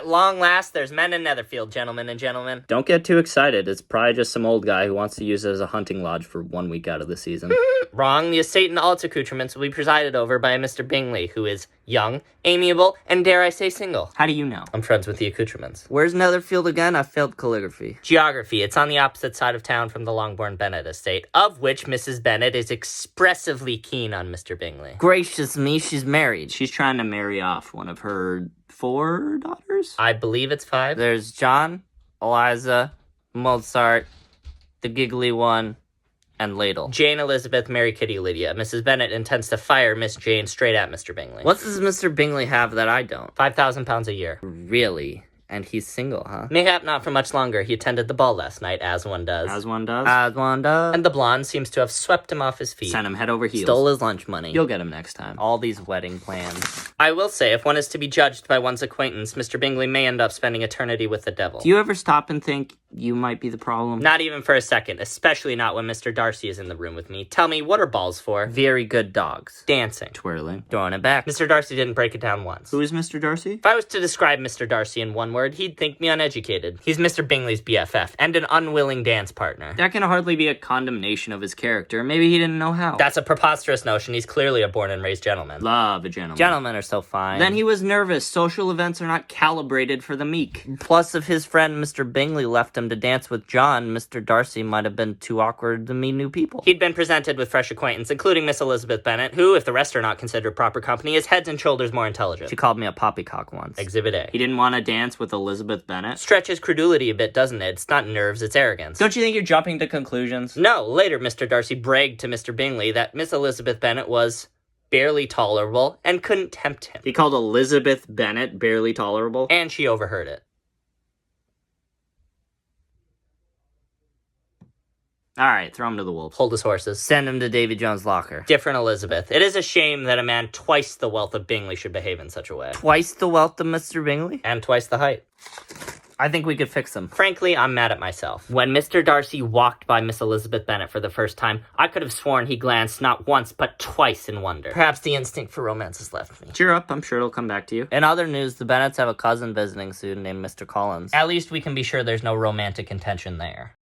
At long last, there's men in Netherfield, gentlemen and gentlemen. Don't get too excited. It's probably just some old guy who wants to use it as a hunting lodge for 1 week out of the season. Wrong. The estate and all its accoutrements will be presided over by a Mr. Bingley, who is young, amiable, and dare I say single. How do you know? I'm friends with the accoutrements. Where's Netherfield again? I failed calligraphy. Geography. It's on the opposite side of town from the Longbourn Bennet estate, of which Mrs. Bennet is expressively keen on Mr. Bingley. Gracious me, she's married. She's trying to marry off one of her 4 daughters? I believe it's 5. There's John, Eliza, Mozart, the giggly one, and Ladle. Jane Elizabeth, Mary Kitty Lydia. Mrs. Bennet intends to fire Miss Jane straight at Mr. Bingley. What does Mr. Bingley have that I don't? £5,000 a year. Really? And he's single, huh? Mayhap not for much longer. He attended the ball last night, as one does. As one does? As one does. And the blonde seems to have swept him off his feet. Sent him head over heels. Stole his lunch money. You'll get him next time. All these wedding plans. I will say, if one is to be judged by one's acquaintance, Mr. Bingley may end up spending eternity with the devil. Do you ever stop and think you might be the problem? Not even for a second, especially not when Mr. Darcy is in the room with me. Tell me, what are balls for? Very good dogs. Dancing. Twirling. Throwing it back. Mr. Darcy didn't break it down once. Who is Mr. Darcy? If I was to describe Mr. Darcy in one word, he'd think me uneducated. He's Mr. Bingley's BFF, and an unwilling dance partner. That can hardly be a condemnation of his character. Maybe he didn't know how. That's a preposterous notion. He's clearly a born and raised gentleman. Love a gentleman. Gentlemen are so fine. Then he was nervous. Social events are not calibrated for the meek. Plus, if his friend Mr. Bingley left him to dance with John, Mr. Darcy might have been too awkward to meet new people. He'd been presented with fresh acquaintance, including Miss Elizabeth Bennet, who, if the rest are not considered proper company, is heads and shoulders more intelligent. She called me a poppycock once. Exhibit A. He didn't want to dance with Elizabeth Bennet? Stretches credulity a bit, doesn't it? It's not nerves, it's arrogance. Don't you think you're jumping to conclusions? No, later Mr. Darcy bragged to Mr. Bingley that Miss Elizabeth Bennet was barely tolerable and couldn't tempt him. He called Elizabeth Bennet barely tolerable? And she overheard it. Alright, throw him to the wolves. Hold his horses. Send him to Davy Jones' locker. Different Elizabeth. It is a shame that a man twice the wealth of Bingley should behave in such a way. Twice the wealth of Mr. Bingley? And twice the height. I think we could fix him. Frankly, I'm mad at myself. When Mr. Darcy walked by Miss Elizabeth Bennet for the first time, I could have sworn he glanced not once, but twice in wonder. Perhaps the instinct for romance has left me. Cheer up, I'm sure it'll come back to you. In other news, the Bennets have a cousin visiting soon named Mr. Collins. At least we can be sure there's no romantic intention there.